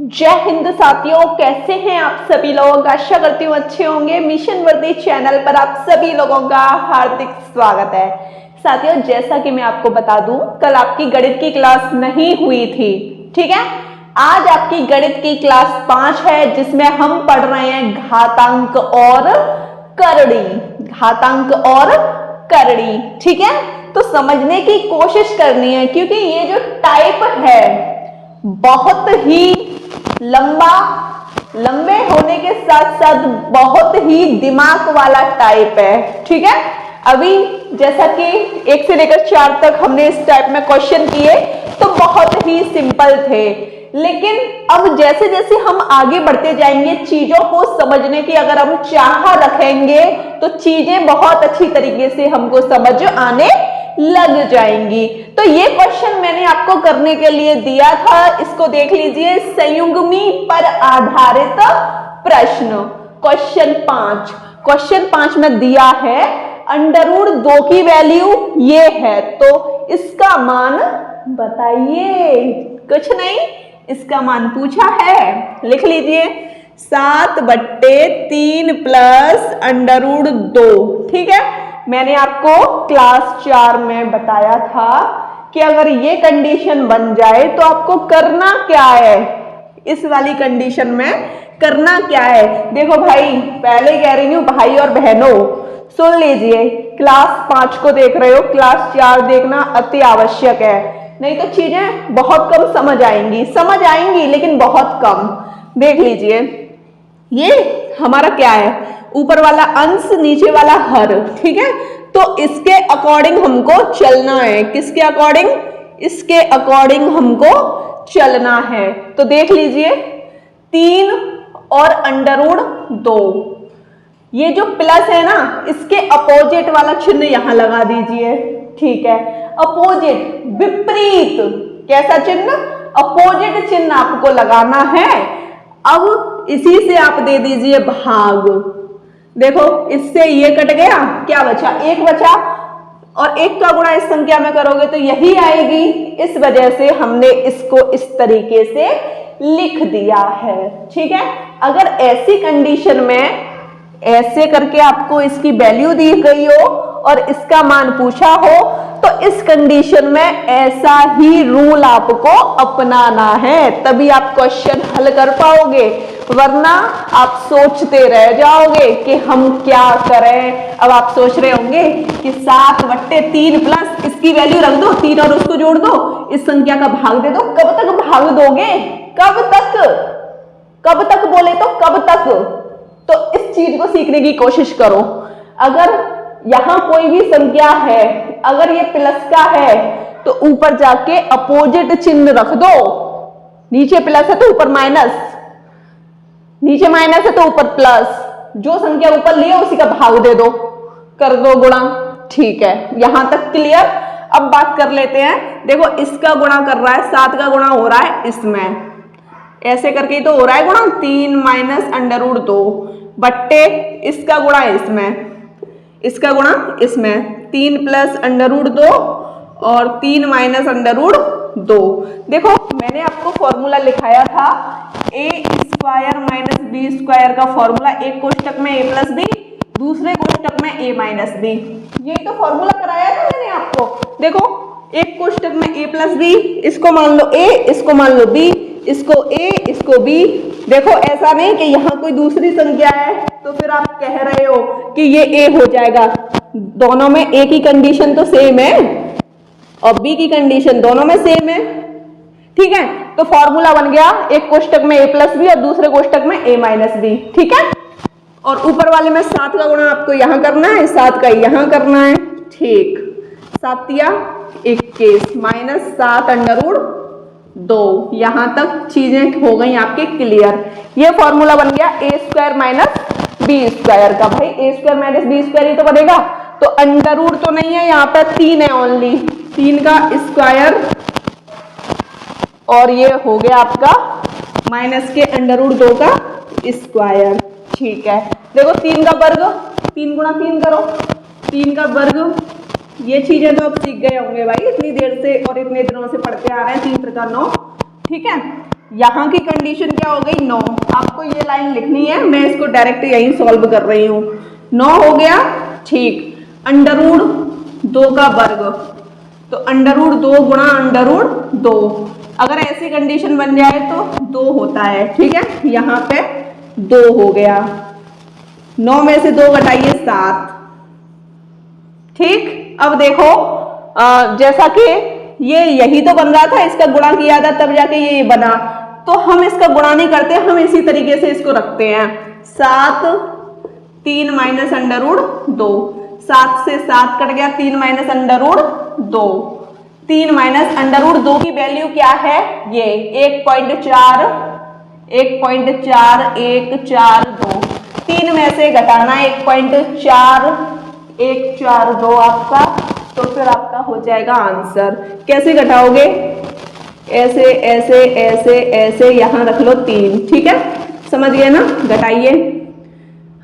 जय हिंद साथियों, कैसे हैं आप सभी लोग। आशा करती हूँ अच्छे होंगे। मिशन वर्दी चैनल पर आप सभी लोगों का हार्दिक स्वागत है। साथियों, जैसा कि मैं आपको बता दूं, कल आपकी गणित की क्लास नहीं हुई थी, ठीक है। आज आपकी गणित की क्लास 5 है, जिसमें हम पढ़ रहे हैं घातांक और करड़ी। घातांक और करड़ी, ठीक है। तो समझने की कोशिश करनी है, क्योंकि ये जो टाइप है बहुत ही लंबे होने के साथ साथ बहुत ही दिमाग वाला टाइप है, ठीक है। अभी जैसा कि 1 से लेकर 4 तक हमने इस टाइप में क्वेश्चन किए तो बहुत ही सिंपल थे, लेकिन अब जैसे जैसे हम आगे बढ़ते जाएंगे, चीजों को समझने की अगर हम चाह रखेंगे तो चीजें बहुत अच्छी तरीके से हमको समझ आने लग जाएंगी। तो ये क्वेश्चन मैंने आपको करने के लिए दिया था, इसको देख लीजिए। संयुग्मी पर आधारित प्रश्न, क्वेश्चन 5 में दिया है √2 की वैल्यू ये है, तो इसका मान बताइए। कुछ नहीं, इसका मान पूछा है, लिख लीजिए 7/3 प्लस √2, ठीक है। मैंने आपको क्लास 4 में बताया था कि अगर ये कंडीशन बन जाए तो आपको करना क्या है। इस वाली कंडीशन में करना क्या है, देखो भाई, पहले कह रही हूं भाई और बहनों, सुन लीजिए। क्लास 5 को देख रहे हो, क्लास 4 देखना अति आवश्यक है, नहीं तो चीजें बहुत कम समझ आएंगी लेकिन बहुत कम। देख लीजिए, ये हमारा क्या है, ऊपर वाला अंश नीचे वाला हर, ठीक है। तो इसके अकॉर्डिंग हमको चलना है। किसके अकॉर्डिंग? इसके अकॉर्डिंग हमको चलना है। तो देख लीजिए 3 और √2, ये जो प्लस है ना, इसके अपोजिट वाला चिन्ह यहां लगा दीजिए, ठीक है। अपोजिट, विपरीत, कैसा चिन्ह? अपोजिट चिन्ह आपको लगाना है। अब इसी से आप दे दीजिए भाग। देखो, इससे ये कट गया, क्या बचा? 1 बचा, और 1 का गुणा इस संख्या में करोगे तो यही आएगी। इस वजह से हमने इसको इस तरीके से लिख दिया है, ठीक है। अगर ऐसी कंडीशन में ऐसे करके आपको इसकी वैल्यू दी गई हो और इसका मान पूछा हो, तो इस कंडीशन में ऐसा ही रूल आपको अपनाना है, तभी आप क्वेश्चन हल कर पाओगे, वरना आप सोचते रह जाओगे कि हम क्या करें। अब आप सोच रहे होंगे कि 7/3 प्लस इसकी वैल्यू रख दो, 3 और उसको जोड़ दो, इस संख्या का भाग दे दो। कब तक भाग दोगे? कब तक बोले तो कब तक? तो इस चीज को सीखने की कोशिश करो। अगर यहां कोई भी संख्या है, अगर ये प्लस का है तो ऊपर जाके अपोजिट चिन्ह रख दो। नीचे प्लस है तो ऊपर माइनस, नीचे माइनस है तो ऊपर प्लस, जो संख्या ऊपर ली है उसी का भाग दे दो, कर दो गुणा, ठीक है। यहां तक क्लियर। अब बात कर लेते हैं। देखो, इसका गुणा कर रहा है, 7 का गुणा हो रहा है इसमें, ऐसे करके ही तो हो रहा है गुणा, 3 माइनस √2 बट्टे इसका गुणा इसमें, इसका गुणा इसमें, 3 प्लस √2 और 3 माइनस √2। देखो, मैंने आपको फॉर्मूला लिखाया था a² माइनस b² का फॉर्मूला, एक कोष्टक में a प्लस बी, दूसरे कोष्टक में a माइनस बी। यही तो फॉर्मूला कराया था मैंने आपको। देखो, एक कोष्टक में a प्लस बी, इसको मान लो a, इसको मान लो b, इसको a, इसको b। देखो, ऐसा नहीं कि यहां कोई दूसरी संख्या है तो फिर आप कह रहे हो कि ये a हो जाएगा। दोनों में a की कंडीशन तो सेम है और b की कंडीशन दोनों में सेम है, ठीक है। तो फॉर्मूला बन गया, एक कोष्टक में a प्लस बी और दूसरे कोष्टक में a माइनस बी, ठीक है। और ऊपर वाले में 7 का गुणा आपको यहां करना है, 7 का यहां करना है, ठीक। 7 या 21 माइनस 7√2, यहां तक चीजें हो गई आपके क्लियर। ये फॉर्मूला बन गया a² माइनस b² का। भाई a² माइनस b² ही तो बनेगा, तो अंडर तो नहीं है, यहाँ पर 3 है ओनली, 3 का स्क्वायर, और ये हो गया आपका माइनस के √2 का स्क्वायर, ठीक है। देखो, 3 का वर्ग, 3 गुणा 3 करो, 3 का वर्ग, ये चीजें तो आप सीख गए होंगे भाई, इतनी देर से और इतने दिनों से पढ़ते आ रहे हैं। 3 3 9, ठीक है। यहाँ की कंडीशन क्या हो गई 9। आपको ये लाइन लिखनी है, मैं इसको डायरेक्ट यहीं सॉल्व कर रही हूँ। 9 हो गया, ठीक। अंडर रूट 2 का वर्ग, तो अंडर रूट 2 गुणा अंडर रूट 2। अगर ऐसी कंडीशन बन जाए तो 2 होता है, ठीक है। यहाँ पे 2 हो गया, 9 में से 2 घटाइए 7, ठीक। अब देखो जैसा कि ये यही तो बन रहा था, इसका गुणा किया था तब जाके ये बना, तो हम इसका गुणा नहीं करते, हम इसी तरीके से इसको रखते हैं। 7 3 माइनस अंडर रूट 2, 7 से 7 कट गया, 3 minus under root 2, 3 minus under root 2 की वैल्यू क्या है, ये 1.4 1.4142। 3 में से घटाना 1.4142 आपका, तो फिर आपका हो जाएगा आंसर। कैसे घटाओगे, ऐसे ऐसे ऐसे ऐसे, यहां रख लो 3, ठीक है, समझ गए ना। घटाइए,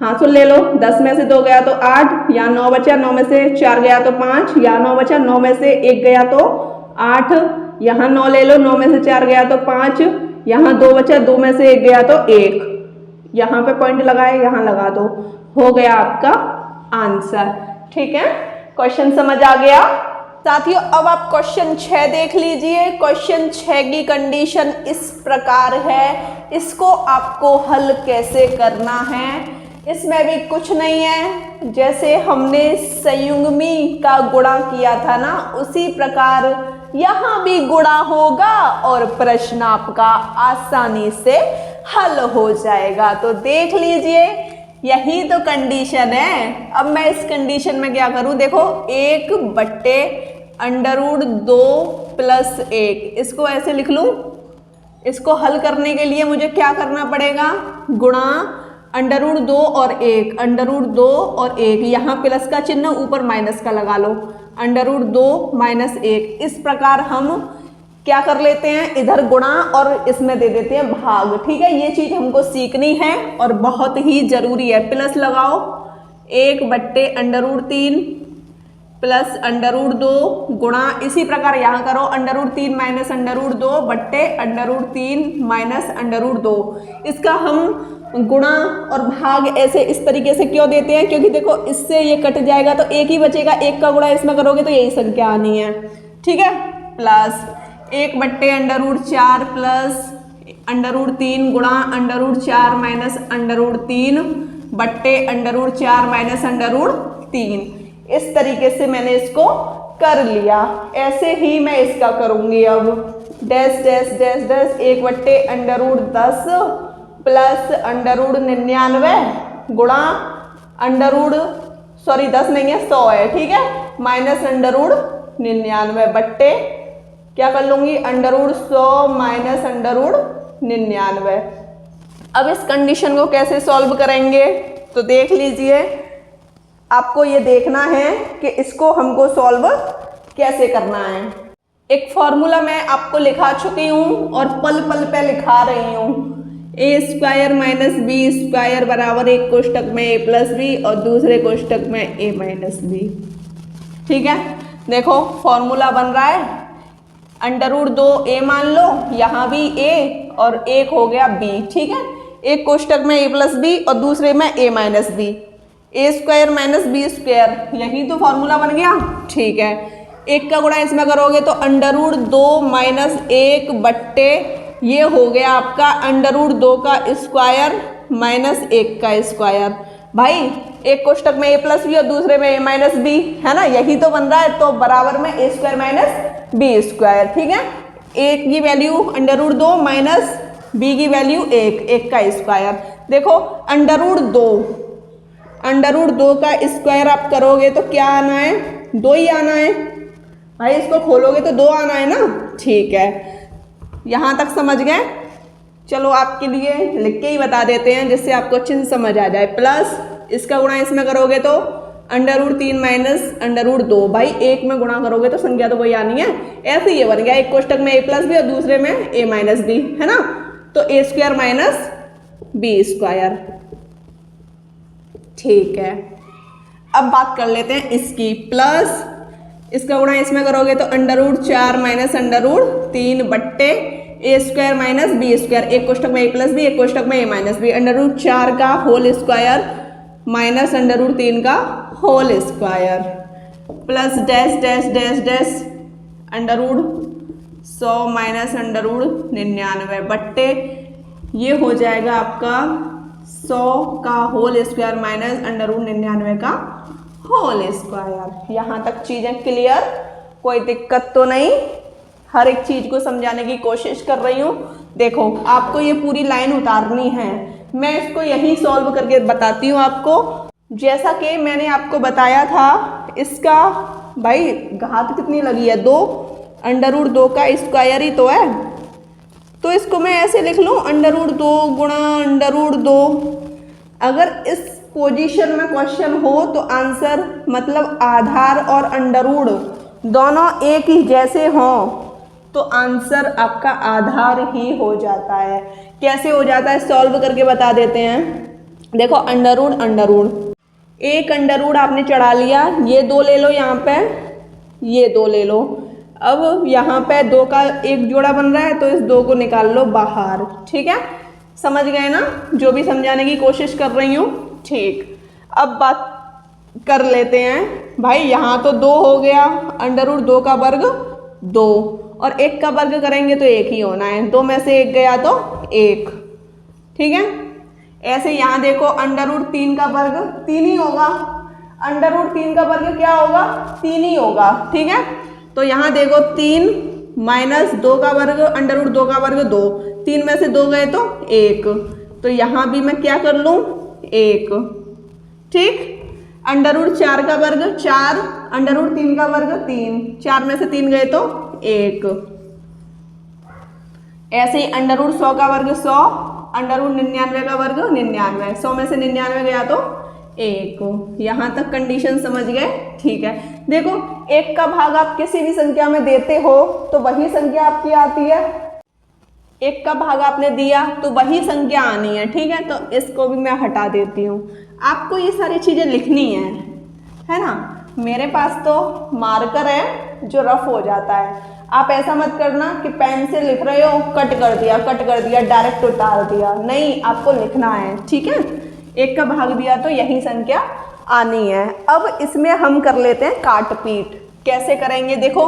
हाँ सुन ले लो, 10 में से 2 गया तो 8, यहाँ 9 बचा, 9 में से 4 गया तो 5, यहाँ 9 बचा, 9 में से 1 गया तो 8, यहाँ 9 ले लो, 9 में से 4 गया तो 5, यहाँ 2 बचा, 2 में से 1 गया तो 1, यहाँ पे पॉइंट लगाए, यहाँ लगा दो, हो गया आपका आंसर, ठीक है। क्वेश्चन समझ आ गया साथियों। अब आप क्वेश्चन 6 देख लीजिए। क्वेश्चन 6 की कंडीशन इस प्रकार है, इसको आपको हल कैसे करना है। इसमें भी कुछ नहीं है, जैसे हमने संयुग्मी का गुणा किया था ना, उसी प्रकार यहाँ भी गुणा होगा और प्रश्न आपका आसानी से हल हो जाएगा। तो देख लीजिए, यही तो कंडीशन है। अब मैं इस कंडीशन में क्या करूं, देखो 1/√2 + 1, इसको ऐसे लिख लूं। इसको हल करने के लिए मुझे क्या करना पड़ेगा, गुणा √2 और 1, √2 और 1, यहाँ प्लस का चिन्ह ऊपर माइनस का लगा लो, √2 - 1। इस प्रकार हम क्या कर लेते हैं, इधर गुणा और इसमें दे देते हैं भाग, ठीक है। ये चीज हमको सीखनी है और बहुत ही जरूरी है। प्लस लगाओ 1/√3 प्लस √2 गुणा, इसी प्रकार यहाँ करो √3 - √2 बट्टे √3 - √2। इसका हम गुणा और भाग ऐसे इस तरीके से क्यों देते हैं, क्योंकि देखो इससे ये कट जाएगा तो एक ही बचेगा, एक का गुणा इसमें करोगे तो यही संख्या आनी है, ठीक है। प्लस 1/√4 प्लस √3 गुणा √4 माइनस √3 बट्टे √4 माइनस √3। इस तरीके से मैंने इसको कर लिया। ऐसे ही मैं इसका करूंगी अब, dash dash dash dash 1/√10 plus √99 गुणा 10 नहीं है 100 है, ठीक है, माइनस √99 बट्टे क्या कर लूंगी √100 माइनस √99। अब इस कंडीशन को कैसे सॉल्व करेंगे, तो देख लीजिए, आपको ये देखना है कि इसको हमको सॉल्व कैसे करना है। एक फॉर्मूला मैं आपको लिखा चुकी हूँ और पल पल पे लिखा रही हूँ। a² - b² बराबर एक कोष्टक में a + b और दूसरे कोष्टक में a - b, ठीक है। देखो फॉर्मूला बन रहा है, √2 a मान लो, यहाँ भी a और एक हो गया b, ठीक है। एक कोष्टक में a + b और दूसरे में a - b, a² - b², यही तो फॉर्मूला बन गया, ठीक है। एक का गुणा इसमें करोगे तो √2 - 1 बट्टे ये हो गया आपका √2 का स्क्वायर माइनस 1 का स्क्वायर। भाई एक कोष्टक में a + b और दूसरे में a - b है ना, यही तो बन रहा है, तो बराबर में a² - b², ठीक है। a की वैल्यू √2 माइनस b की वैल्यू 1 का स्क्वायर। देखो √2 का स्क्वायर आप करोगे तो क्या आना है, 2 ही आना है भाई, इसको खोलोगे तो 2 आना है ना, ठीक है। यहाँ तक समझ गए, चलो आपके लिए लिख के ही बता देते हैं जिससे आपको अच्छे से समझ आ जाए। प्लस इसका गुणा इसमें करोगे तो √3 माइनस √2, भाई एक में गुणा करोगे तो संख्या तो वही आनी है, ऐसे ये बन गया। एक कोष्टक में a + b और दूसरे में a - b है ना, तो a² - b², ठीक है। अब बात कर लेते हैं इसकी। प्लस इसका गुणा इसमें करोगे तो √4 माइनस √3 बट्टे a square minus B square, एक कोष्टक में ए प्लस बी, एक कोष्टक में a minus b, under root 4 का whole square minus under root 3 का whole square plus dash dash dash dash under root 100 minus under root 99 बट्टे ये हो जाएगा आपका 100 का whole square minus under root 99 का होल स्क्वायर। यहाँ तक चीजें क्लियर, कोई दिक्कत तो नहीं? हर एक चीज को समझाने की कोशिश कर रही हूँ। देखो आपको ये पूरी लाइन उतारनी है, मैं इसको यहीं सॉल्व करके बताती हूँ आपको। जैसा कि मैंने आपको बताया था, इसका भाई घात कितनी लगी है 2, अंडर रूट 2 का स्क्वायर ही तो है, तो इसको मैं ऐसे लिख लूँ अंडर रूट 2 गुणा अंडर रूट 2। अगर इस पोजीशन में क्वेश्चन हो तो आंसर मतलब आधार और अंडर रूट दोनों एक ही जैसे हों तो आंसर आपका आधार ही हो जाता है। कैसे हो जाता है सॉल्व करके बता देते हैं। देखो अंडर रूट एक अंडर रूट आपने चढ़ा लिया, ये 2 ले लो, यहाँ पे ये 2 ले लो। अब यहाँ पे 2 का एक जोड़ा बन रहा है तो इस 2 को निकाल लो बाहर। ठीक है, समझ गए ना जो भी समझाने की कोशिश कर रही हूँ? ठीक, अब बात कर लेते हैं भाई। यहाँ तो 2 हो गया, अंडर रूट 2 का वर्ग 2 और 1 का वर्ग करेंगे तो 1 ही होना है, 2 में से 1 गया तो 1। ठीक है, ऐसे यहाँ देखो अंडर रूट 3 का वर्ग 3 ही होगा, अंडर रूट 3 का वर्ग क्या होगा 3 ही होगा। ठीक है, तो यहाँ देखो 3 माइनस 2 का वर्ग अंडर रूट 2 का वर्ग 2, 3 में से 2 गए तो 1, तो यहाँ भी मैं क्या कर लूँ 1। ठीक, अंडर रूट 4 का वर्ग 4, अंडर रूट 3 का वर्ग 3, 4 में से 3 गए तो 1। ऐसे ही अंडर रूट 100 का वर्ग 100, अंडर रूट 99 का वर्ग 99, 100 में से 99 गया तो 1। यहाँ तक कंडीशन समझ गए? ठीक है, देखो 1 का भाग आप किसी भी संख्या में देते हो तो वही संख्या आपकी आती है, 1 का भाग आपने दिया तो वही संख्या आनी है। ठीक है, तो इसको भी मैं हटा देती हूँ। आपको ये सारी चीजें लिखनी है ना। मेरे पास तो मार्कर है जो रफ हो जाता है, आप ऐसा मत करना कि पेन से लिख रहे हो कट कर दिया डायरेक्ट उतार दिया, नहीं आपको लिखना है। ठीक है, 1 का भाग दिया तो यही संख्या आनी है। अब इसमें हम कर लेते हैं काट पीट। कैसे करेंगे देखो,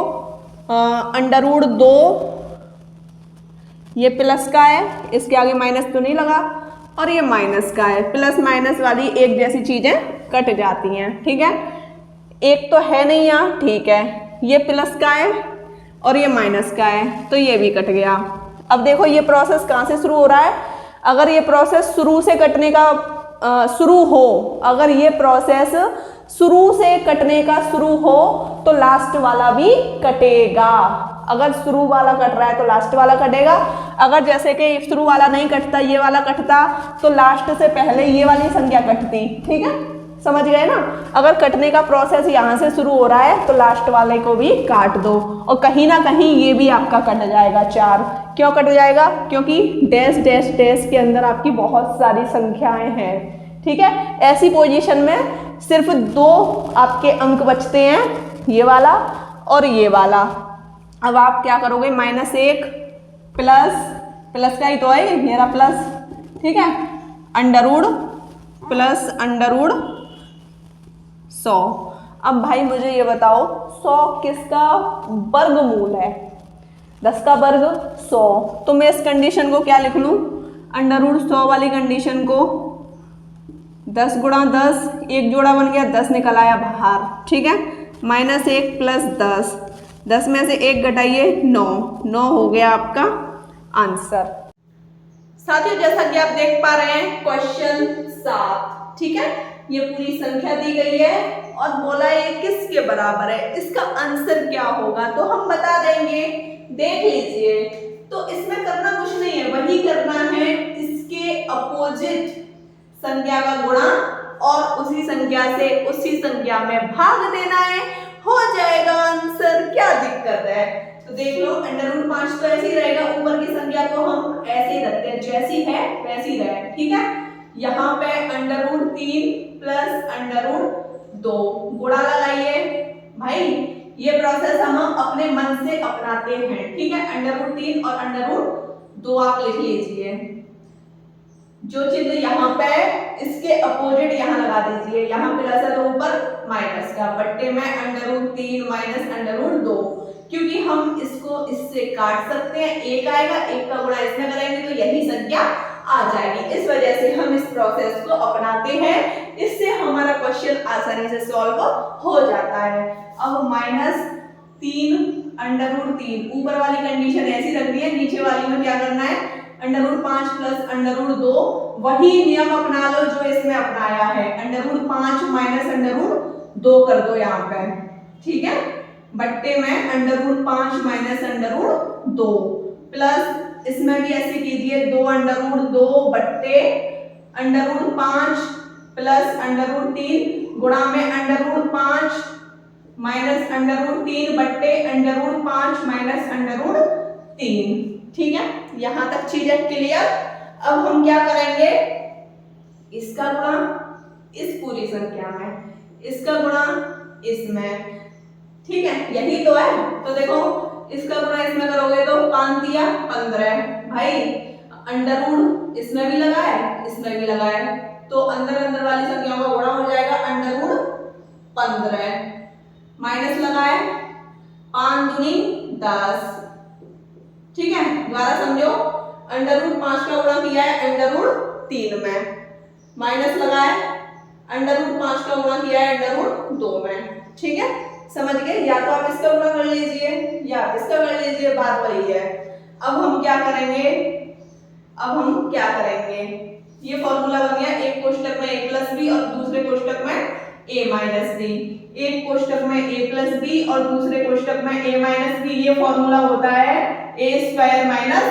अंडर रूट 2 ये प्लस का है, इसके आगे माइनस तो नहीं लगा, और ये माइनस का है, प्लस माइनस वाली एक जैसी चीजें कट जाती हैं। ठीक है, एक तो है नहीं यहाँ, ठीक है, ये प्लस का है और ये माइनस का है तो ये भी कट गया। अब देखो ये प्रोसेस कहाँ से शुरू हो रहा है, अगर ये प्रोसेस शुरू से कटने का शुरू हो, अगर ये प्रोसेस शुरू से कटने का शुरू हो तो लास्ट वाला भी कटेगा। अगर शुरू वाला कट रहा है तो लास्ट वाला कटेगा, अगर जैसे कि शुरू वाला नहीं कटता ये वाला कटता तो लास्ट से पहले ये वाली संख्या कटती। ठीक है, समझ गए ना। अगर कटने का प्रोसेस यहाँ से शुरू हो रहा है तो लास्ट वाले को भी काट दो, और कहीं ना कहीं ये भी आपका कट जाएगा 4। क्यों कट जाएगा? क्योंकि डैश डैश डैश के अंदर आपकी बहुत सारी संख्याएं हैं। ठीक है, ऐसी पोजीशन में सिर्फ 2 आपके अंक बचते हैं, ये वाला और ये वाला। अब आप क्या करोगे, -1 प्लस का ही तो है मेरा प्लस। ठीक है, under root plus under root 100। अब भाई मुझे ये बताओ 100 किसका वर्गमूल है? 10 का वर्ग 100, तो मैं इस कंडीशन को क्या लिख लूँ, अंडर रूट 100 वाली कंडीशन को 10 गुणा 10, एक जोड़ा बन गया 10 निकल आया बाहर। ठीक है, -1 प्लस 10, 10 में से 1 घटाइए 9 हो गया आपका आंसर। साथियों जैसा कि आप देख पा रहे हैं क्वेश्चन 7। ठीक है, ये पूरी संख्या दी गई है और बोला ये किसके बराबर है, इसका आंसर क्या होगा तो हम बता देंगे। देख लीजिए, तो इसमें करना कुछ नहीं है, वही करना है इसके अपोजिट संख्या का गुणा और उसी संख्या से उसी संख्या में भाग देना है, हो जाएगा आंसर। क्या दिक्कत है? तो देख लो अंडर रूट 5 तो ऐसे ही रहेगा, ऊपर की संख्या को हम ऐसे ही रखते हैं, जैसी है वैसी रहे। ठीक है, यहाँ पे under root 3 plus under root 2 गुणा लगाइए भाई, ये प्रोसेस हम अपने मन से अपनाते हैं, ठीक है। √3 और √2 आप लिख लीजिए। जो चिन्ह यहाँ पे इसके अपोजिट यहाँ लगा दीजिए, यहाँ प्लस है तो ऊपर माइनस का, बट्टे में √3 माइनस √2, क्योंकि हम इसको इससे काट सकते हैं, एक आएगा, एक का गुणा इसमें करेंगे तो यही संख्या आ जाएगी। इस वजह से हम इस प्रोसेस को अपनाते हैं, इससे हमारा क्वेश्चन आसानी से सॉल्व हो जाता है। अब -3 √3, ऊपर वाली कंडीशन ऐसी रखनी है, नीचे वाली में क्या करना है, √5 प्लस √2, वही नियम अपना लो जो इसमें अपनाया है, √5 माइनस √2 कर दो यहाँ पे, ठीक है, बट्टे में √5 माइनस √2 प्लस इसमें भी ऐसे कीजिए 2 √2 बट्टे √5 प्लस √3 गुणा में √5 माइनस √3 बट्टे √5 माइनस √3, ठीक है। यहां तक चीजें क्लियर। अब हम क्या करेंगे, इसका गुणा इस पूरी संख्या में, इसका गुणा इसमें, ठीक है, यही तो है। तो देखो इसका गुणा इसमें करोगे तो 5 दिया 15, भाई अंडर इसमें भी लगा है, इसमें भी लगा है, तो अंदर अंदर वाली संख्याओं का गुणा हो जाएगा √15, माइनस लगा है 5 दूनी 10, ठीक है। दोबारा समझो, √5 का गुणा किया है √3 में, माइनस लगा है √5 का गुणा किया है √2 में, ठीक है, समझ गए। या तो आप इसका गुणा कर लीजिए या इसका कर लीजिए, बात वही है। अब हम क्या करेंगे, ये फॉर्मूला बन गया, एक कोष्टक में a+b और दूसरे कोष्टक में a-b, एक कोष्टक में a+b और दूसरे कोष्टक में a-b, ये फॉर्मूला होता है a² माइनस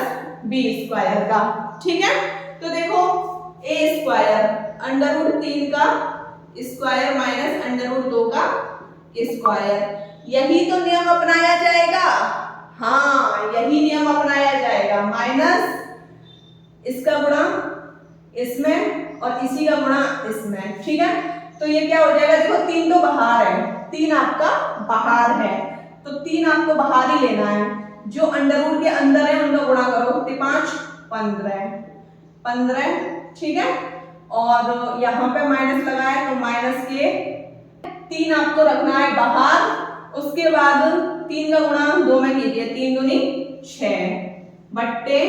b² का, ठीक है। तो देखो a² √3 का स्क्वायर माइनस √2 का स्क्वायर, यही तो नियम अपनाया जाएगा, हाँ यही नियम अपनाया जाएगा, माइनस इसका गुणा इसमें और इसी का गुणा इसमें, ठीक है। तो ये क्या हो जाएगा, देखो 3 तो बाहर है, 3 आपका बाहर है, तो 3 आपको बाहर ही लेना है, जो अंडर के अंदर है उनका गुणा करो, 5 15, ठीक है। और यहाँ पे माइनस लगा है तो माइनस के 3 आपको रखना है बाहर, उसके बाद 3 का गुणा 2 में कीजिए, 3 दूनी 6 बट्टे,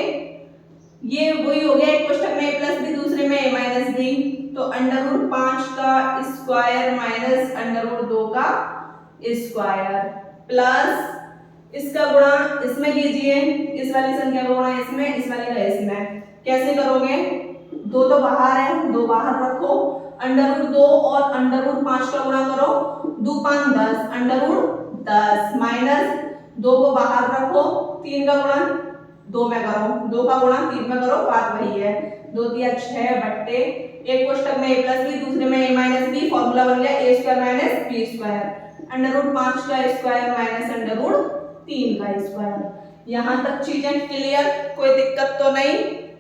ये वही हो गया, एक कोष्टक में a+b दूसरे में a-b, तो √5 का स्क्वायर माइनस √2 का स्क्वायर प्लस इसका गुणा इसमें कीजिए, इस वाली संख्या का गुणा इसमें, इस वाली का इसमें, कैसे करोगे, 2 तो बाहर है, 2 बाहर रखो, √2 और √5 का गुणा करो, 2 5 10, √10 माइनस 2 को बाहर रखो, 3 का गुणा 2 में करो, 2 का गुणा 3 में करो, बात वही है, 2 3 6 बट्टे, एक कोष्टक में a+b दूसरे में a-b, फॉर्मूला बन गया a² माइनस b², √5 का स्क्वायर माइनस √3 का स्क्वायर। यहां तक चीजें क्लियर, कोई दिक्कत तो नहीं,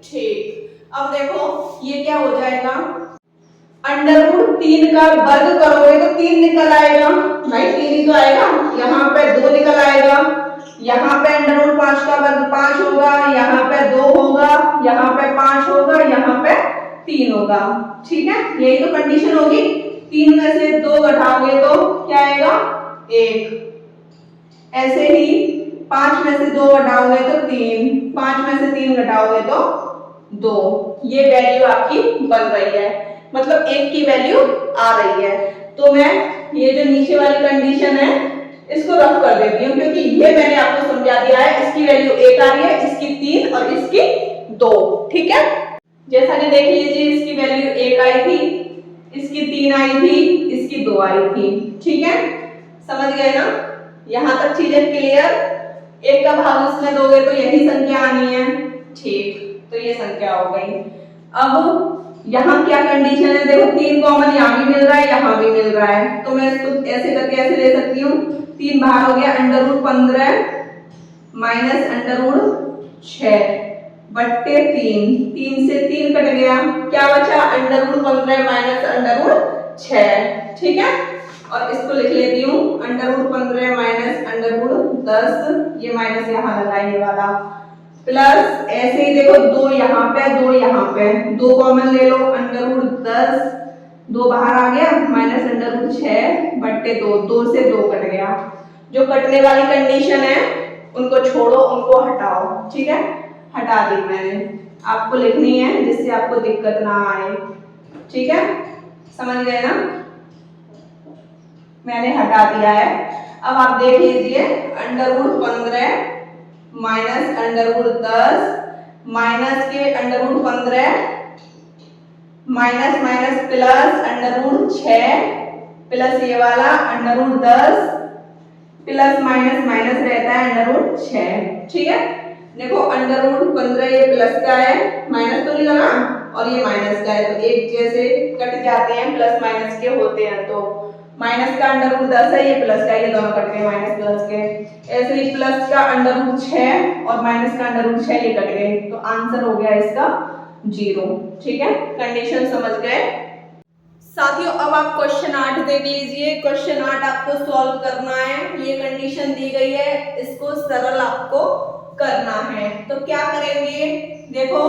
ठीक। अब देखो ये क्या हो जाएगा, √3 का वर्ग करोगे तो 3 निकल आएगा, भाई 3 ही तो आएगा, यहाँ पे 2 निकल आएगा, यहाँ पे √5 का वर्ग 5 होगा, यहाँ पे 2 होगा, यहाँ पे 5 होगा, यहाँ पे 3 होगा, ठीक है, यही तो कंडीशन होगी। 3 में से 2 घटाओगे तो क्या आएगा 1, ऐसे ही 5 में से 2 घटाओगे तो 3, 5 में से 3 घटाओगे तो 2, ये वैल्यू आपकी बन रही है, मतलब 1 की वैल्यू आ रही है। तो मैं ये जो नीचे वाली कंडीशन है इसको रफ कर देती हूँ, क्योंकि ये मैंने आपको समझा दिया है, इसकी वैल्यू 1 आ रही है, इसकी 3 और इसकी 2, ठीक है। जैसा कि देख लीजिए, इसकी वैल्यू 1 आई थी, इसकी 3 आई थी, इसकी 2 आई थी, ठीक है, समझ गए ना। यहां तक चीजें क्लियर। 1 का भाग इसमें दोगे तो यही संख्या आनी है, ठीक, तो ये संख्या हो गई। अब यहाँ क्या कंडीशन है, देखो 3 कॉमन यहाँ भी मिल रहा है, यहाँ भी मिल रहा है, तो मैं इसको ऐसे करके ऐसे ले सकती हूँ, 3 बाहर हो गया, √15 माइनस √6 बट्टे 3 से 3 कट गया, क्या बचा √15 माइनस √6, ठीक है। और इसको लिख लेती हूँ under root 15 minus under root 10, ये माइनस यहाँ लगा ये वाला, प्लस ऐसे ही देखो 2 यहाँ पे 2 यहाँ पे, 2 कॉमन ले लो, अंडर रूट 10, 2 बाहर आ गया, माइनस अंडर रूट 6 बट्टे 2, 2 से 2 कट गया। जो कटने वाली कंडीशन है उनको छोड़ो, उनको हटाओ, ठीक है, हटा दी मैंने, आपको लिखनी है जिससे आपको दिक्कत ना आए, ठीक है, समझ गए ना, मैंने हटा दिया है। अब आप देख लीजिए under root 15 minus under root 10 minus के under root 15 minus minus plus under root 6 plus ये वाला under root 10 plus minus minus रहता है अंडर रूट 6, ठीक है। देखो अंडर रूट 15 ये प्लस का है, माइनस तो नहीं लगा, और ये माइनस का है, तो एक जैसे कट जाते हैं, प्लस माइनस के होते हैं, तो माइनस का अंडर रूट 10 है, ये प्लस का, ये दोनों कट गए माइनस प्लस के, ऐसे ही प्लस का अंडर रूट 6 और माइनस का अंडर रूट 6 ये कट गए, तो आंसर हो गया इसका 0, ठीक है, कंडीशन समझ गए साथियों। अब आप क्वेश्चन 8 देख लीजिए, क्वेश्चन 8 आपको सॉल्व करना है, ये कंडीशन दी गई है, इसको सरल आपको करना है, तो क्या करेंगे, देखो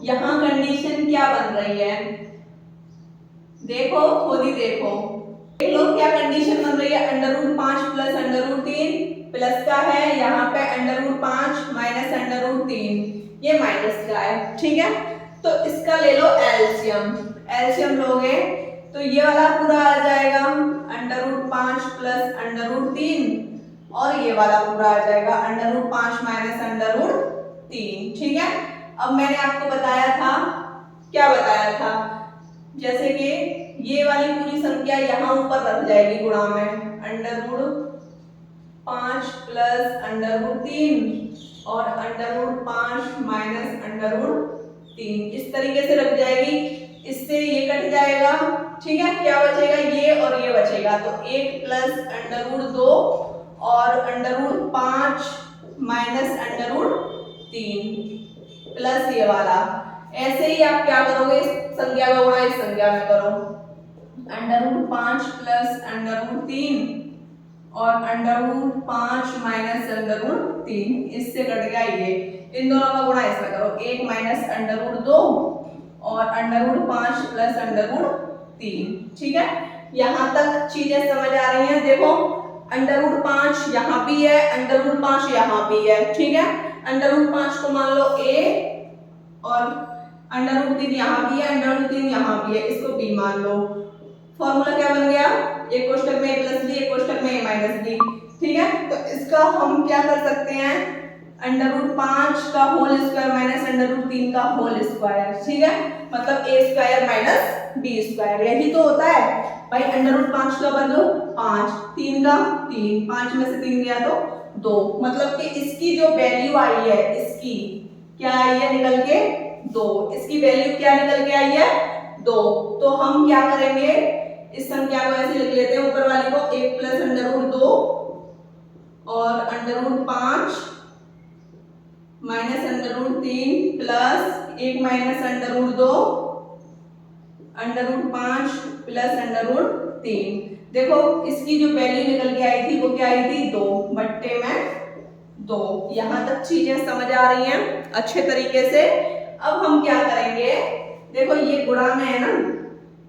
यहां कंडीशन क्या बन रही है, देखो खुद ही देखो, देख लो क्या कंडीशन बन रही है, under root 5 plus under root 3 plus का है, यहाँ पे under root 5 minus under root 3 ये माइनस का है, ठीक है, तो इसका ले लो एलसीएम, एलसीएम लोगे तो ये वाला पूरा आ जाएगा under root 5 plus under root 3 और ये वाला पूरा आ जाएगा under root 5 minus under root 3, ठीक है। अब मैंने आपको बताया था, क्या बताया था, जैसे कि ये वाली पूरी संख्या यहाँ ऊपर रख जाएगी गुणा में, under root 5 plus under root 3 और under root 5 minus under root 3 इस तरीके से रख जाएगी, इससे ये कट जाएगा, ठीक है, क्या बचेगा ये और ये बचेगा, तो 1 प्लस अंडर रूट 2 और under root 5 minus under root 3 plus ये वाला, ऐसे ही आप क्या करोगे, इस संख्या का गुणा इस संख्या में करो, under root 5 plus under root 3 और under root 5 minus under root 3 इससे कट गया ये, इन दोनों का गुणा इसमें करो, 1 माइनस अंडर रूट 2 और under root 5 plus under root 3, ठीक है, यहां तक चीजें समझ आ रही हैं। देखो अंडर रूट 5 यहाँ भी है, अंडर रूट 5 यहाँ भी है, ठीक है, अंडर रूट 5 को मान लो a और अंडर रूट 3 यहाँ भी है, अंडर रूट 3 यहाँ भी है, इसको b मान लो, फॉर्मूला क्या बन गया, एक कोष्टक में a प्लस b, एक कोष्टक में a माइनस b, ठीक है, तो इसका हम क्या कर सकते हैं, अंडर रूट 5 का whole square minus under root 3 का होल स्क्वायर, ठीक है, मतलब a square minus b square, यही तो होता है भाई, अंडर रूट 5 का बदलो 5, 3 का 3, 5 में से 3 गया तो 2, मतलब कि इसकी जो वैल्यू आई है, इसकी क्या आई है निकल के 2, इसकी वैल्यू क्या निकल के आई है 2, तो हम क्या करेंगे, इस संख्या को ऐसे लिख लेते हैं, ऊपर वाली को 1 प्लस अंडर रूट 2 और under root 5 minus under root 3 plus 1 minus under root 2 under root 5 plus under root 3, देखो इसकी जो वैल्यू निकल के आई थी वो क्या आई थी 2 बट्टे में 2, यहां तक चीजें समझ आ रही हैं अच्छे तरीके से। अब हम क्या करेंगे, देखो ये गुणा में है ना,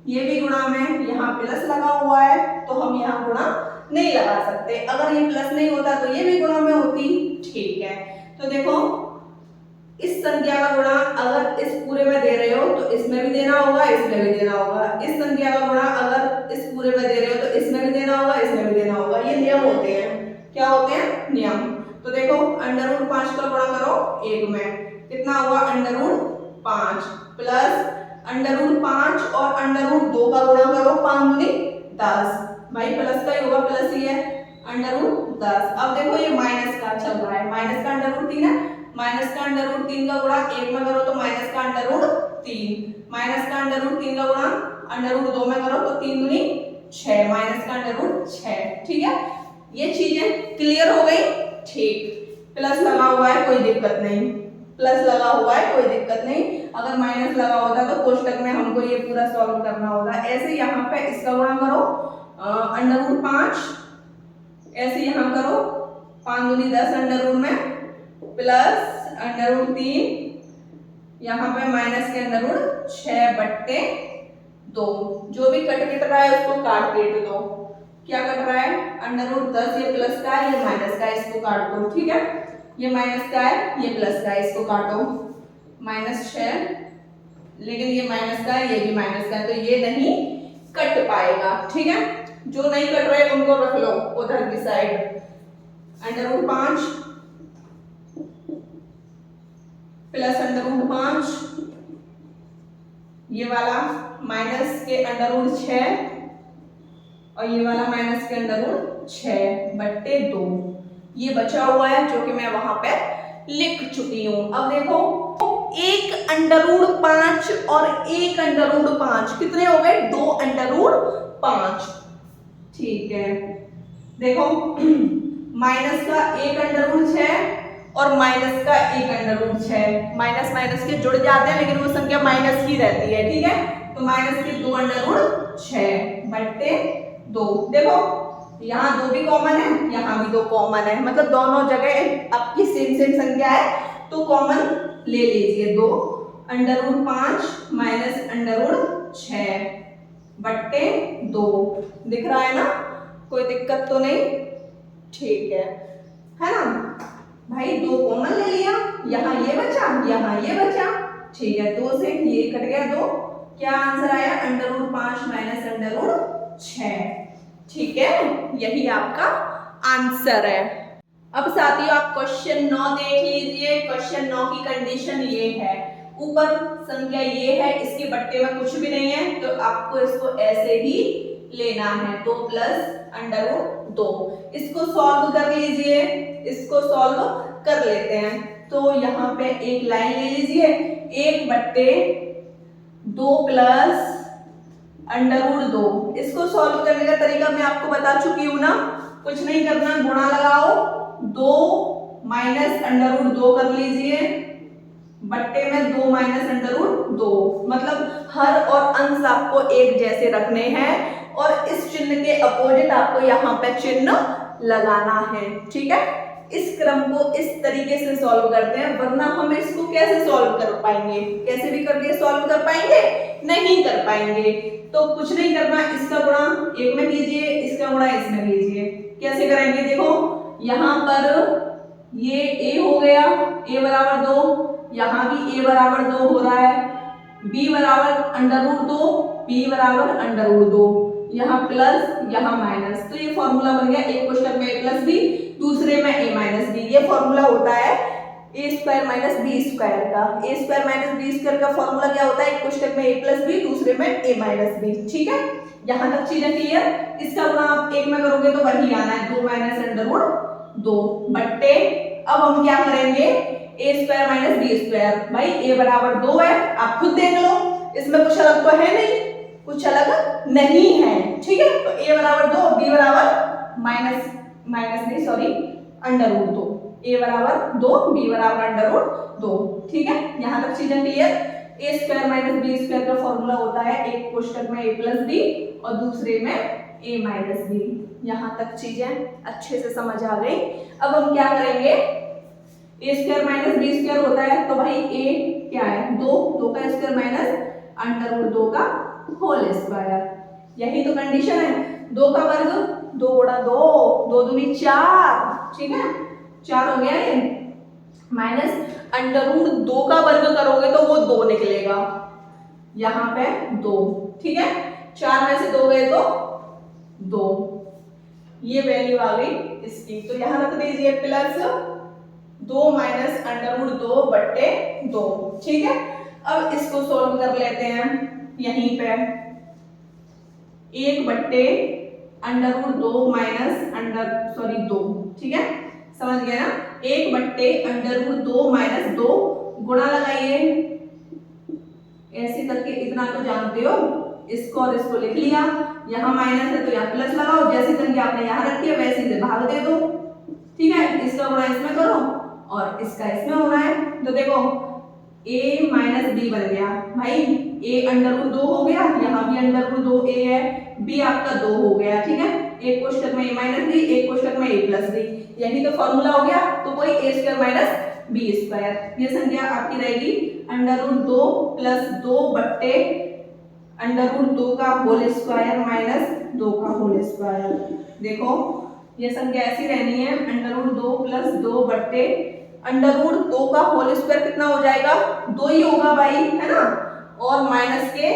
ये भी गुणा में, यहाँ प्लस लगा हुआ है तो हम यहाँ गुणा नहीं लगा सकते, अगर ये प्लस नहीं होता तो ये भी गुणा में होती, ठीक है, तो देखो इस संख्या का गुणा अगर इस पूरे में दे रहे हो तो इसमें भी देना होगा, इसमें भी देना होगा, इस संख्या का गुणा अगर इस पूरे में दे रहे हो तो इसमें भी देना होगा, इसमें भी देना होगा, ये नियम होते हैं, क्या होते हैं नियम। तो देखो अंडर रूट 5 का गुणा करो 1 में, कितना हुआ under root 5 plus under root 5 और अंडर रूट 2 का गुणा करो 5 दूनी 10, भाई प्लस का ही होगा, प्लस ही है, अंडर रूट 10। अब देखो ये माइनस का चल रहा है, माइनस का अंडर रूट 3 है, माइनस का अंडर रूट 3 का गुणा 1 में करो तो माइनस का अंडर रूट 3, माइनस का अंडर रूट 3 का गुणा अंडर रूट 2 में करो तो 3 दूनी 6, माइनस का अंडर रूट 6, ठीक है, ये चीजें क्लियर हो गई, ठीक, प्लस लगा हुआ है कोई दिक्कत नहीं, प्लस लगा हुआ है कोई दिक्कत नहीं, अगर माइनस लगा होता तो कोष्टक में हमको ये पूरा सॉल्व करना होगा, ऐसे यहाँ पे इसका गुणा करो √5 ऐसे यहाँ करो, 5 दूनी 10 अंडर रूट में प्लस √3 यहाँ पे माइनस के √6/2। जो भी कट रहा है उसको काट दो। क्या कट रहा है? √10, ये प्लस का है, ये माइनस का है, इसको काट दो। ठीक है, ये माइनस का है, ये प्लस का है, इसको काटो। -6, लेकिन ये माइनस का है, ये भी माइनस का है, तो ये नहीं कट पाएगा। ठीक है, जो नहीं कट रहे उनको रख लो उधर की साइड। √5 प्लस √5, ये वाला माइनस के √6 और ये वाला माइनस के √6/2। ये बचा हुआ है जो कि मैं वहां पे लिख चुकी हूं। अब देखो, 1 √5 और 1 √5 कितने हो गए? 2 √5। ठीक है, देखो माइनस का 1 √6 और माइनस का 1 √6, माइनस माइनस के जुड़ जाते हैं लेकिन वो संख्या माइनस की रहती है। ठीक है, तो माइनस के 2 √6/2। देखो यहाँ 2 भी कॉमन है, यहाँ भी 2 कॉमन है, मतलब दोनों जगह आपकी सेम संख्या है, तो कॉमन ले लीजिए। 2 √5 माइनस √6/2 दिख रहा है ना? कोई दिक्कत तो नहीं? ठीक है ना भाई? 2 कॉमन ले लिया, यहाँ ये बचा, यहाँ ये बचा। ठीक है, 2 से ये कट गया 2, क्या आंसर आया? √5 माइनस √6। ठीक है, यही आपका आंसर है। अब साथियों आप क्वेश्चन 9 देख लीजिए। क्वेश्चन 9 की कंडीशन ये है, ऊपर संख्या ये है, इसके बट्टे में कुछ भी नहीं है, तो आपको इसको ऐसे ही लेना है, 2 प्लस √2। इसको सॉल्व कर लीजिए, इसको सॉल्व कर लेते हैं। तो यहाँ पे एक लाइन ले लीजिए, 1/2 प्लस √2। इसको सॉल्व करने का तरीका मैं आपको बता चुकी हूं ना, कुछ नहीं करना, गुणा लगाओ, 2 माइनस √2 कर लीजिए, बट्टे में 2 माइनस √2। मतलब हर और अंश आपको एक जैसे रखने हैं और इस चिन्ह के अपोजिट आपको यहाँ पे चिन्ह लगाना है। ठीक है, इस क्रम को इस तरीके से सॉल्व करते हैं, वरना हम इसको कैसे सॉल्व कर पाएंगे? कैसे भी करके सॉल्व कर पाएंगे? नहीं कर पाएंगे। तो कुछ नहीं करना, इसका गुणा एक में कीजिए, इसका गुणा इसमें कीजिए। कैसे करेंगे? देखो यहाँ पर ये a हो गया, a बराबर 2, यहाँ भी a बराबर 2 हो रहा है, b बराबर √2, b बराबर √2, यहाँ प्लस यहाँ माइनस, तो ये फॉर्मूला बन गया, एक क्वेश्चन में a प्लस b, दूसरे में a माइनस b। ये फॉर्मूला होता है a² माइनस b² का। a² माइनस b² का फॉर्मूला क्या होता है? एक क्वेश्चन में a प्लस b, दूसरे में a माइनस b। ठीक है, यहाँ तक चीजें क्लियर? इसका गुणा आप एक में करोगे तो वही आना है, 2 माइनस √2 बट्टे, अब हम क्या करेंगे? a² minus b²। भाई a बराबर 2 है, आप खुद देख लो, इसमें कुछ अलग तो है नहीं, कुछ अलग नहीं है। ठीक है, तो a बराबर 2, b बराबर √2, a बराबर 2, b बराबर √2। ठीक है, यहाँ तक चीजें क्लियर? a² माइनस b² का फॉर्मूला होता है, एक क्वेश्चन में a प्लस b और दूसरे में a माइनस b। यहाँ तक चीजें अच्छे से समझ आ गई। अब हम क्या करेंगे? a² माइनस b² होता है, तो भाई a क्या है? 2 का स्क्वायर माइनस √2 का होल स्क्वायर। यही तो कंडीशन है। 2 का वर्ग 2 गुणा 2, 2 दूनी 4। ठीक है, 4 हो गया ये, माइनस √2 का वर्ग करोगे तो वो 2 निकलेगा, यहाँ पे 2। ठीक है, 4 में से 2 गए तो 2, ये वैल्यू आ गई इसकी। तो यहाँ रख दीजिए प्लस 2 माइनस √2/2। ठीक है, अब इसको सॉल्व कर लेते हैं। यहीं पे 1/√2 माइनस 2। ठीक है, समझ गए ना? 1/√2 माइनस 2, गुणा लगाइए, ऐसे करके, इतना तो जानते हो, इसको और इसको लिख लिया, यहाँ माइनस है तो यहाँ प्लस लगाओ, जैसी संख्या आपने यहाँ रखी है वैसे से भाग दे दो। ठीक है, इसका गुणा इसमें करो और इसका इसमें होना है। तो देखो a माइनस बी बन गया भाई, a अंडर रूट 2 हो गया, यहाँ भी अंडर रूट 2 a है, b आपका 2 हो गया, ठीक है। एक कोष्ठक में a माइनस बी, एक कोष्ठक में a प्लस बी, यही तो फॉर्मूला हो गया। तो कोई a square minus B square, ये संख्या आपकी रहेगी अंडर रूट 2 प्लस 2 बट्टे अंडर रूट 2 का होल स्क्वायर माइनस 2 का होल स्क्वायर। देखो ये संख्या ऐसी रहनी है, अंडर रूट 2 प्लस 2 बट्टे अंडर रूट 2 का होल स्क्वायर कितना हो जाएगा, 2 ही होगा भाई, है ना, और माइनस के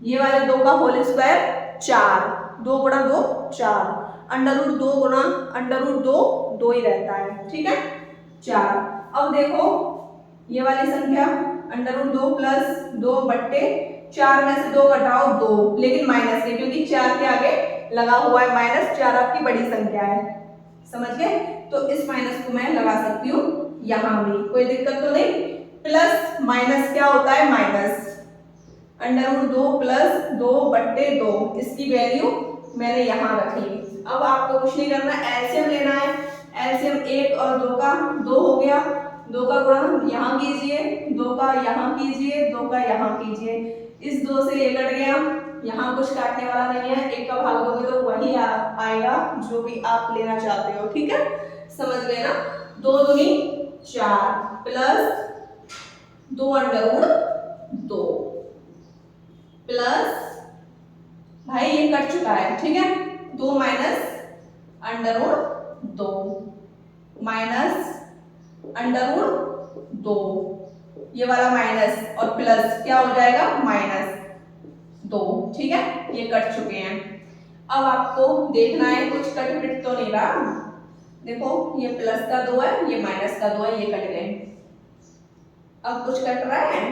ये वाले 2 का होल स्क्वायर 4, 2 गुणा 2 4, अंडर रूट 2 गुणा अंडर रूट 2 2 ही रहता है, ठीक है 4। अब देखो ये वाली संख्या अंडर रूट 2 प्लस 2 बट्टे 4 में से 2 घटाओ 2, लेकिन माइनस के, क्योंकि 4 के आगे लगा हुआ है माइनस, 4 आपकी बड़ी संख्या है, समझ गए। तो इस माइनस को मैं लगा सकती हूँ यहाँ भी, कोई दिक्कत तो नहीं। प्लस माइनस क्या होता है, माइनस अंडर रूट 2 प्लस 2 बट्टे 2, इसकी वैल्यू मैंने यहाँ रखी। अब आपको कुछ नहीं करना, एलसीएम लेना है, एलसीएम 1 और 2 का 2 हो गया, 2 का गुणा यहाँ कीजिए, 2 का यहाँ कीजिए, 2 का यहाँ कीजिए, इस 2 से ये कट गया, यहाँ कुछ काटने वाला नहीं है, 1 का भाग दोगे तो वही आएगा जो भी आप लेना चाहते हो, ठीक है, समझ गए ना। 2 दूनी 4 प्लस 2 अंडर रूट 2 प्लस भाई ये कट चुका है, ठीक है, 2 minus under root 2 minus under root 2, ये वाला माइनस और प्लस क्या हो जाएगा, माइनस 2, ठीक है, ये कट चुके हैं। अब आपको देखना है कुछ कट पिट तो नहीं रहा, देखो ये प्लस का 2 है, ये माइनस का 2 है, ये कट गए। अब कुछ कट रहा है,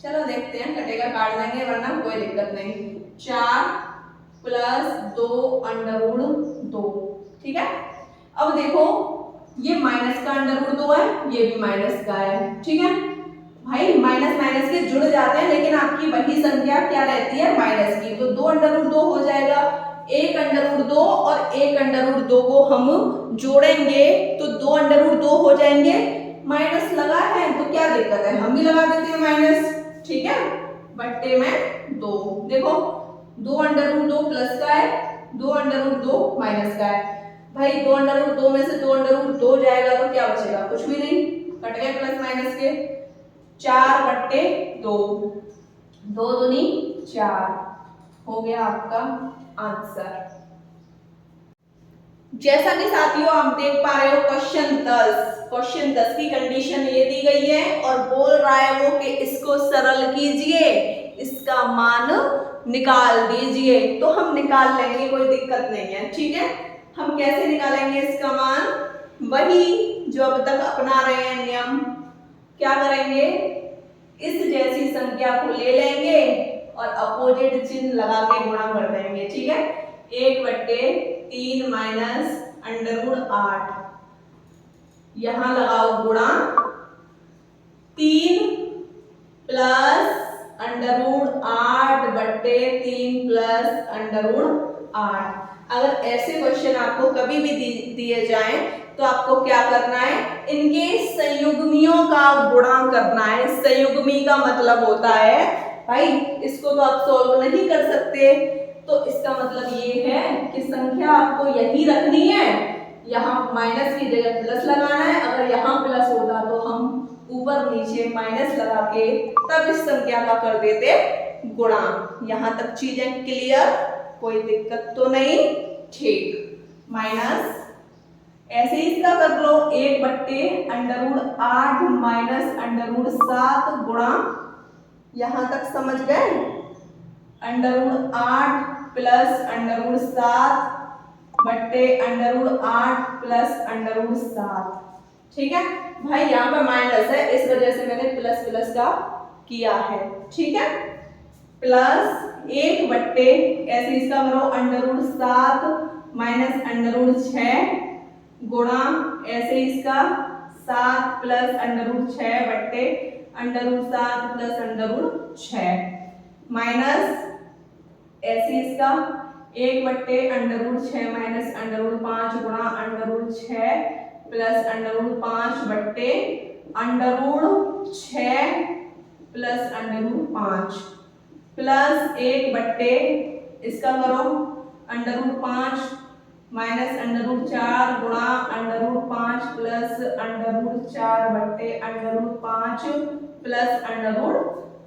चलो देखते हैं, कटेगा काट देंगे वरना कोई दिक्कत नहीं। 4 प्लस 2 अंडर रूट 2, ठीक है। अब देखो ये माइनस का अंडर रूट 2 है, ये भी माइनस का है, ठीक है भाई, माइनस माइनस के जुड़ जाते हैं, लेकिन आपकी वही संख्या क्या रहती है, माइनस की, तो 2 अंडर रूट 2 हो जाएगा, 1 अंडर रूट 2 और 1 अंडर रूट 2 को हम जोड़ेंगे तो 2 अंडर रूट 2 हो जाएंगे, माइनस लगा है तो क्या दिक्कत है, हम भी लगा देते हैं माइनस, ठीक है, बट्टे में 2। देखो 2 अंडर रूट 2 प्लस का है, 2 अंडर रूट 2 माइनस का है, भाई 2 अंडर रूट 2 में से 2 अंडर रूट 2 जाएगा तो क्या बचेगा, कुछ भी नहीं, कट गए प्लस माइनस के, 4 बट्टे 2, 2 दूनी 4 हो गया आपका आंसर। जैसा कि साथियों आप देख पा रहे हो क्वेश्चन 10 की कंडीशन ये दी गई है और बोल रहा है वो कि इसको सरल कीजिए, इसका मान निकाल दीजिए, तो हम निकाल लेंगे, कोई दिक्कत नहीं है, ठीक है। हम कैसे निकालेंगे इसका मान, वही जो अब तक अपना रहे हैं नियम, क्या करेंगे, इस जैसी संख्या को ले लेंगे और अपोजिट चिन्ह लगा के गुणा कर देंगे, ठीक है। 1 बट्टे 3 माइनस अंडर रूट 8, यहां लगाओ गुणा, 3 प्लस अंडर रूट 8 बट्टे 3 प्लस अंडर रूट 8। अगर ऐसे क्वेश्चन आपको कभी भी दिए जाएं तो आपको क्या करना है, इनके संयुग्मियों का गुणा करना है। संयुग्मी का मतलब होता है भाई, इसको तो आप सॉल्व नहीं कर सकते, तो इसका मतलब ये है कि संख्या आपको यही रखनी है, यहाँ माइनस की जगह प्लस लगाना है, अगर यहाँ प्लस होता तो हम ऊपर नीचे माइनस लगा के तब इस संख्या का कर देते गुणा। यहाँ तक चीजें क्लियर, कोई दिक्कत तो नहीं, ठीक। माइनस ऐसे ही इसका कर लो, 1 बट्टे under root 8 minus under root 7 गुणा, यहां तक समझ गए, under root 8 plus under root 7 बट्टे under root 8 plus under root 7, ठीक है भाई। यहाँ पे माइनस है इस वजह से मैंने प्लस प्लस का किया है, ठीक है। प्लस 1 बट्टे ऐसे इसका करो under root 7 minus under root 6 गुणा ऐसे इसका 7 प्लस अंडर रूट 6 बट्टे under root 7 plus under root 6 minus ऐसे इसका 1 बट्टे under root 6 minus under root 5 गुणा under root 6 plus under root 5 बट्टे √6 प्लस √5 प्लस 1/, इसका करो √5 माइनस √4 गुणा √5 प्लस √4/√5 प्लस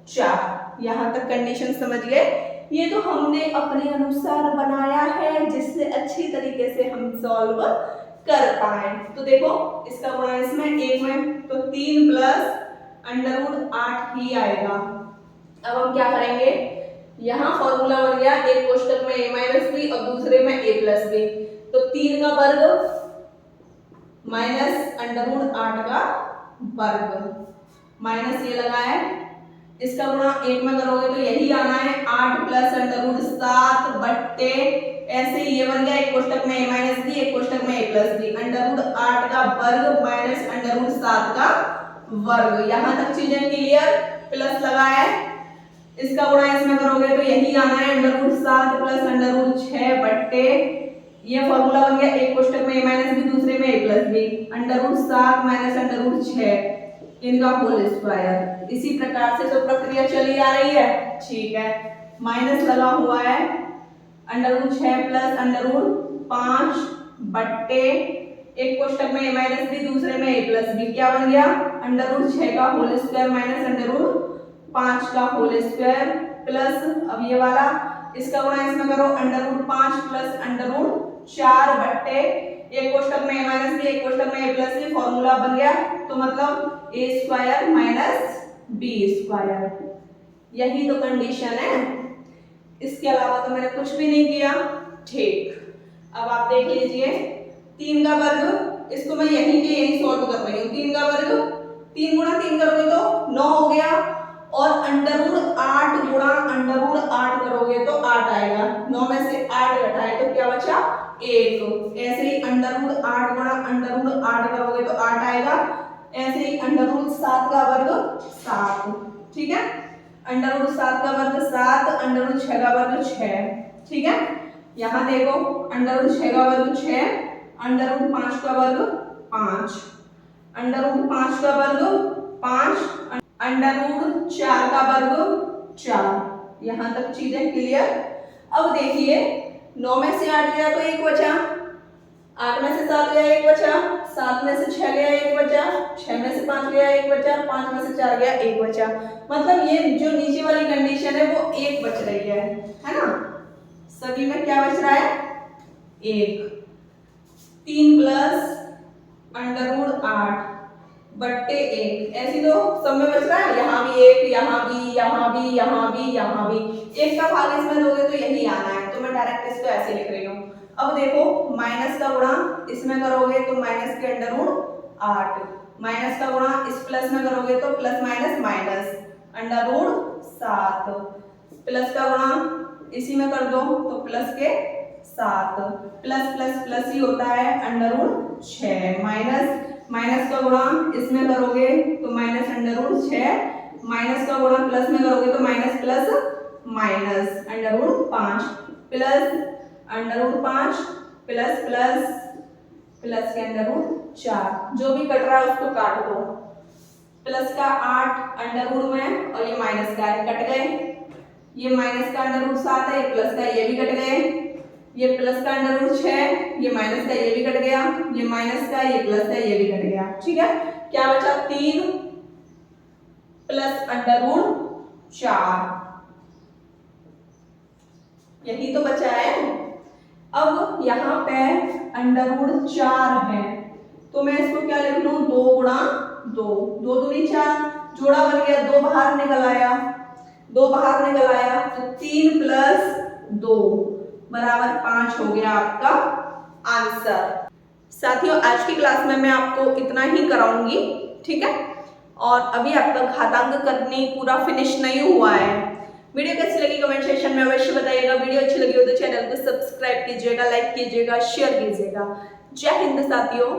√4। यहाँ तक कंडीशन समझ गए। ये तो हमने अपने अनुसार बनाया है जिससे अच्छी तरीके से हम सॉल्व कर पाए। तो देखो इसका गुणा इसमें एक में तो 3 प्लस √8 ही आएगा। अब हम क्या करेंगे, यहाँ फॉर्मूला बन गया एक कोष्टक में a-b और दूसरे में a+b, तो 3 का वर्ग माइनस √8 का वर्ग माइनस ये लगा है, इसका गुणा एक में करोगे तो यही आना है 8 प्लस √7/, ऐसे ही ये बन गया एक कोष्टक में a-b एक कोष्टक में a+b, √8 का वर्ग माइनस √7 का वर्ग। यहाँ तक चीजें क्लियर, प्लस लगा है, इसका गुणा इसमें करोगे तो यही आना है √7 प्लस √6/, ये फॉर्मूला बन गया एक कोष्टक में a-b दूसरे में a+b, √7 माइनस √6 इनका होल स्क्वायर। इसी प्रकार से तो प्रक्रिया चली आ रही है, ठीक है। माइनस लगा हुआ है √6 प्लस √5/, एक कोष्टक में a-b दूसरे में a+b, क्या बन गया √6 का होल स्क्वायर माइनस √5 का होल स्क्वायर प्लस अब ये वाला इसका गुणा इसमें करो √5 प्लस √4/, एक कोष्टक में a-b एक कोष्टक में a+b, फॉर्मूला बन गया तो मतलब a² माइनस b²। यही तो कंडीशन है, इसके अलावा तो मैंने कुछ भी नहीं किया, ठीक। अब आप देख लीजिए 3 का वर्ग, इसको मैं यहीं के यहीं सॉल्व कर रही हूँ। 3 का वर्ग 3 गुणा 3 करोगे तो 9 हो गया और √8 गुणा √8 करोगे तो 8 आएगा, 9 में से 8 घटाए तो क्या बचा 1। ऐसे ही √8 गुणा √8 करोगे तो 8 आएगा, ऐसे ही √7 का वर्ग 7, ठीक है। √7 का वर्ग 7, √6 का वर्ग 6, ठीक है। यहाँ देखो √6 का वर्ग 6, √5 का वर्ग 5, √5 का वर्ग 5, √4 का वर्ग 4। यहाँ तक चीजें क्लियर। अब देखिए 9 में से 8 गया तो 1 बचा, 8 में से 7 गया 1 बचा, 7 में से 6 गया 1 बचा, 6 में से 5 गया 1 बचा, 5 में से 4 गया 1 बचा। मतलब ये जो नीचे वाली कंडीशन है वो 1 बच रही है ना। सभी में क्या बच रहा है 1। 3 प्लस √8/1, ऐसी तो सब में बच रहा है, यहाँ भी 1, यहाँ भी, यहाँ भी, यहाँ भी, यहाँ भी। 1 का भाग इसमें दोगे तो यही आना है, तो मैं डायरेक्ट इसको ऐसे लिख रही हूँ। अब देखो माइनस का गुणा इसमें करोगे तो माइनस के √8, माइनस का गुणा इस प्लस में करोगे तो प्लस माइनस माइनस √7, प्लस का गुणा इसी में कर दो तो प्लस के 7, प्लस प्लस प्लस ही होता है √6, माइनस का गुणा इसमें करोगे तो माइनस √6, माइनस का गुणा प्लस में करोगे तो minus plus minus √5 plus √5 plus plus plus के √4, जो भी कट रहा है उसको काट दो। प्लस का 8 अंडर में और ये माइनस का है, कट गए। ये माइनस का √7 है, ये प्लस का ये भी कट गए। ये प्लस का √6, ये माइनस का ये भी कट गया। ये माइनस का, ये प्लस का ये भी कट गया। ठीक है, क्या बचा 3 प्लस √4, यही तो बचा है। अब यहाँ पे √4 है तो मैं इसको क्या लिख लूं, 2 गुणा 2, 2 दूनी 4, जोड़ा बन गया, 2 बाहर निकल आया, 2 बाहर निकल आया तो 3 प्लस 2 बराबर 5 हो गया आपका आंसर। साथियों, आज की क्लास में मैं आपको इतना ही कराऊंगी, ठीक है। और अभी आपका घातांक करनी पूरा फिनिश नहीं हुआ है। वीडियो कैसी लगी कमेंट सेक्शन में अवश्य बताइएगा। वीडियो अच्छी लगी हो तो चैनल को सब्सक्राइब कीजिएगा, लाइक कीजिएगा, शेयर कीजिएगा। जय हिंद साथियों।